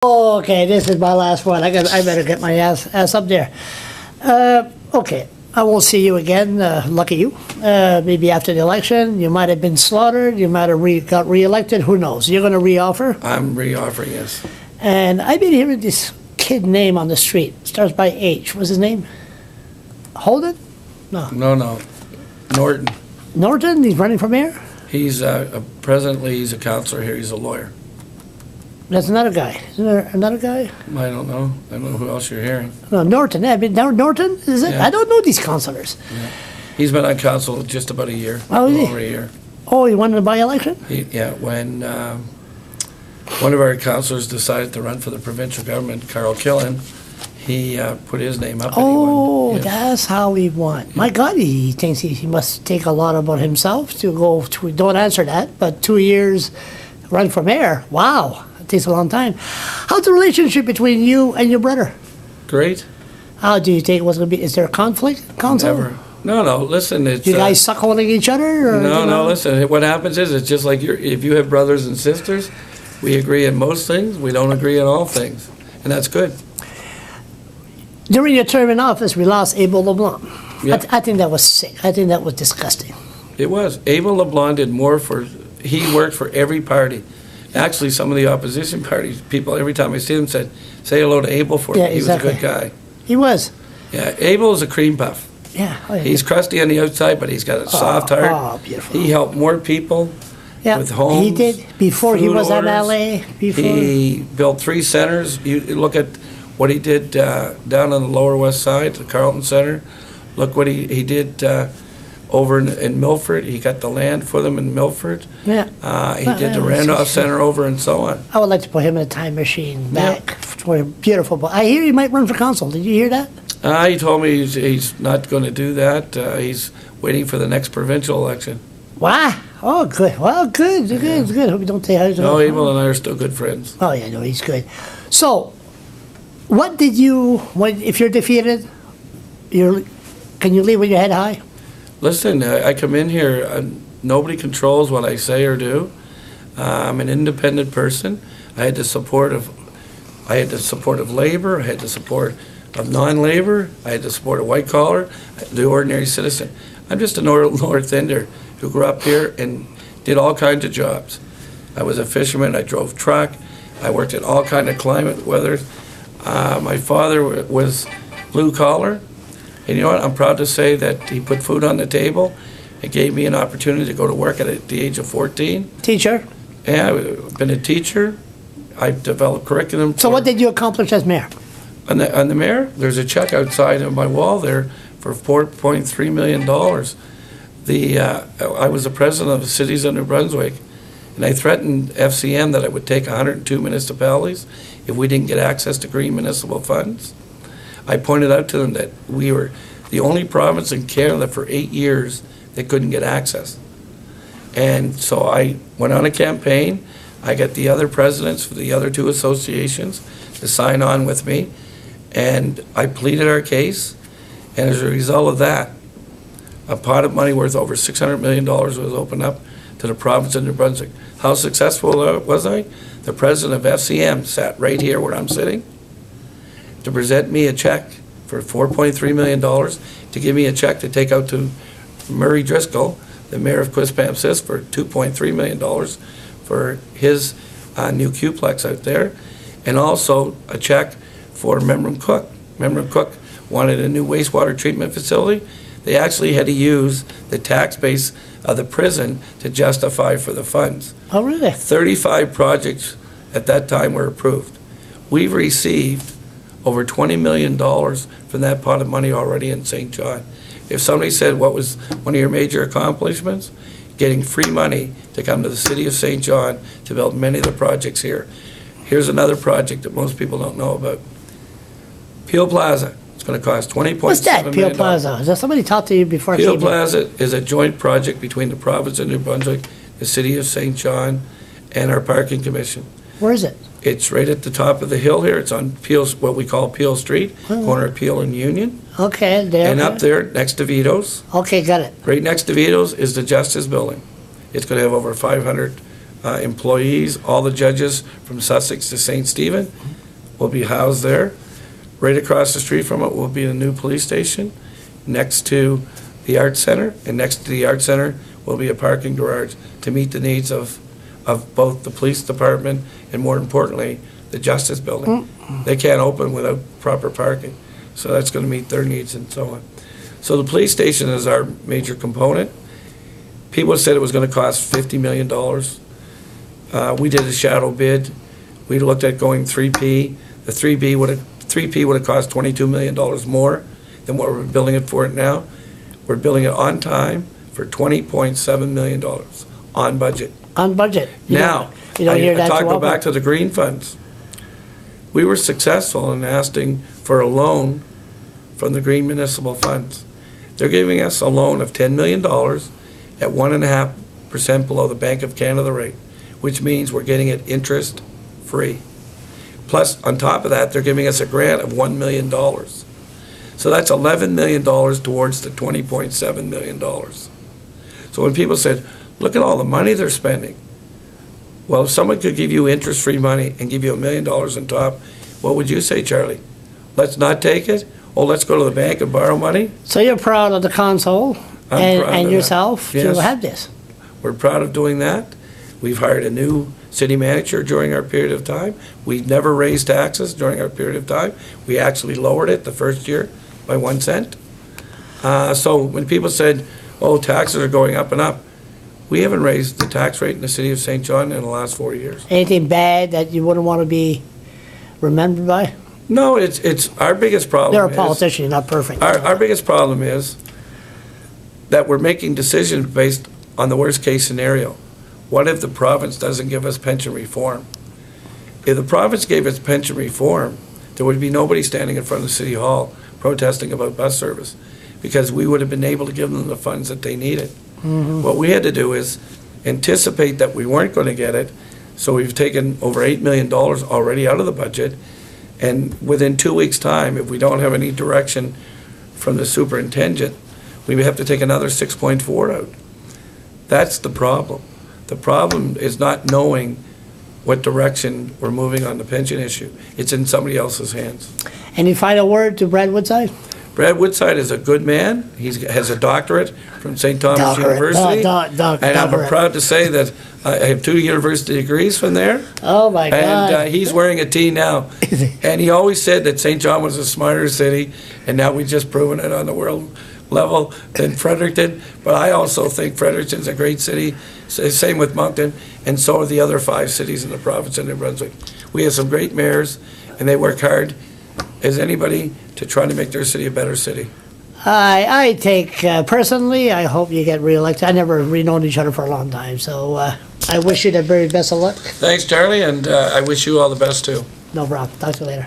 Okay, this is my last one. I better get my ass up there. Okay, I won't see you again. Lucky you. Maybe after the election, you might have been slaughtered. You might have got reelected. Who knows? You're going to reoffer. I'm reoffering, yes. And I've been hearing this kid name on the street. Starts by H. What's his name? Holden? No. No. Norton. Norton? He's running for mayor? He's presently he's a counselor here. He's a lawyer. That's another guy. Isn't there another guy? I don't know. I don't know who else you're hearing. No, Norton. Norton, is it? Yeah. I don't know these councilors. Yeah. He's been on council just about a year. Oh, is he? Over a year. Oh, he won the by-election? When one of our councilors decided to run for the provincial government, Carl Killen, he put his name up and he won. Yes. That's how he won. Yeah. My God, he thinks he must take a lot about himself to go to, don't answer that, but 2 years run for mayor. Wow. Takes a long time. How's the relationship between you and your brother? Great. How do you think what's going to be? Is there a conflict? Council? Never. No. Listen, it's. You guys suck holding each other? Or, no. Listen, what happens is it's just like if you have brothers and sisters, we agree in most things. We don't agree on all things, and that's good. During your term in office, we lost Abel LeBlanc. Yep. I think that was sick. I think that was disgusting. It was. Abel LeBlanc did more for. He worked for every party. Actually, some of the opposition parties, people, every time I see them, said, say hello to Abel for me. Yeah, he exactly. was a good guy. He was. Yeah, Abel is a cream puff. Yeah. Oh, yeah. He's crusty on the outside, but he's got a soft heart. Oh, beautiful. He helped more people with homes. He did, before he was MLA. He built 3 centers. You look at what he did down on the Lower West Side, the Carlton Center. Look what he did over in Milford. He got the land for them in Milford. Yeah. He did the Randolph Center over and so on. I would like to put him in a time machine back for a beautiful. But I hear he might run for council. Did you hear that? He told me he's not going to do that. He's waiting for the next provincial election. Wow. Oh, good. Well, good. Good. Hope you don't say how. No, Abel and I are still good friends. Oh, yeah, no, he's good. So, what did you, if you're defeated, can you leave with your head high? Listen, I come in here, nobody controls what I say or do. I'm an independent person. I had the support of labor, I had the support of non-labor, I had the support of white collar, the ordinary citizen. I'm just a North Ender who grew up here and did all kinds of jobs. I was a fisherman, I drove truck, I worked in all kinds of climate weather. My father was blue collar. And you know what? I'm proud to say that he put food on the table. It gave me an opportunity to go to work at the age of 14. Teacher? Yeah, I've been a teacher. I've developed curriculum. So what did you accomplish as mayor? On the mayor, there's a check outside of my wall there for $4.3 million. I was the president of the cities of New Brunswick, and I threatened FCM that I would take 102 municipalities if we didn't get access to green municipal funds. I pointed out to them that we were the only province in Canada for 8 years that couldn't get access. And so I went on a campaign. I got the other presidents for the other 2 associations to sign on with me. And I pleaded our case. And as a result of that, a pot of money worth over $600 million was opened up to the province of New Brunswick. How successful was I? The president of FCM sat right here where I'm sitting to present me a check for $4.3 million, to give me a check to take out to Murray Driscoll, the mayor of Quispamsis, for $2.3 million for his new Qplex out there, and also a check for Memram Cook. Memram Cook wanted a new wastewater treatment facility. They actually had to use the tax base of the prison to justify for the funds. Oh, really? 35 projects at that time were approved. We've received over $20 million from that pot of money already in St. John. If somebody said what was one of your major accomplishments, getting free money to come to the city of St. John to build many of the projects here. Here's another project that most people don't know about. Peel Plaza. It's going to cost $20.7 million. What's that, Peel Plaza? Has somebody talked to you before? Peel Plaza is a joint project between the province of New Brunswick, the city of St. John, and our parking commission. Where is it? It's right at the top of the hill here. It's on Peel, what we call Peel Street, corner of Peel and Union. Okay, there. And up there, next to Vito's. Okay, got it. Right next to Vito's is the Justice Building. It's going to have over 500 employees, all the judges from Sussex to St. Stephen will be housed there. Right across the street from it will be the new police station, next to the Art Center, and next to the Art Center will be a parking garage to meet the needs of both the police department and, more importantly, the Justice Building. They can't open without proper parking, so that's going to meet their needs and so on. So the police station is our major component. People said it was going to cost $50 million. We did a shadow bid. We looked at going 3P. The 3P would have cost $22 million more than what we're building it for it now. We're building it on time for $20.7 million on budget. On budget. Now, you don't hear that too go often. back to the green funds. We were successful in asking for a loan from the green municipal funds. They're giving us a loan of $10 million at 1.5% below the Bank of Canada rate, which means we're getting it interest-free. Plus, on top of that, they're giving us a grant of $1 million. So that's $11 million towards the $20.7 million. So when people said, look at all the money they're spending. Well, if someone could give you interest-free money and give you $1 million on top, what would you say, Charlie? Let's not take it? Or let's go to the bank and borrow money? So you're proud of the council and yourself Yes. to have this? We're proud of doing that. We've hired a new city manager during our period of time. We've never raised taxes during our period of time. We actually lowered it the first year by 1 cent. So when people said, oh, taxes are going up and up, we haven't raised the tax rate in the city of St. John in the last 4 years. Anything bad that you wouldn't want to be remembered by? No, it's our biggest problem. You're a politician, you're not perfect. Our biggest problem is that we're making decisions based on the worst-case scenario. What if the province doesn't give us pension reform? If the province gave us pension reform, there would be nobody standing in front of the City Hall protesting about bus service, because we would have been able to give them the funds that they needed. What we had to do is anticipate that we weren't going to get it, so we've taken over $8 million already out of the budget, and within 2 weeks' time, if we don't have any direction from the superintendent, we would have to take another 6.4 out. That's the problem. The problem is not knowing what direction we're moving on the pension issue. It's in somebody else's hands. Any final word to Brad Woodside? Brad Woodside is a good man. He has a doctorate from St. Thomas University. And I'm proud to say that I have 2 university degrees from there. Oh, my God. And he's wearing a T now. And he always said that St. John was a smarter city, and now we've just proven it on the world level than Fredericton. But I also think Fredericton's a great city. Same with Moncton, and so are the other 5 cities in the province of New Brunswick. We have some great mayors, and they work hard as anybody to try to make their city a better city. I think, personally, I hope you get reelected. We've known each other for a long time, so I wish you the very best of luck. Thanks, Charlie, and I wish you all the best, too. No problem. Talk to you later.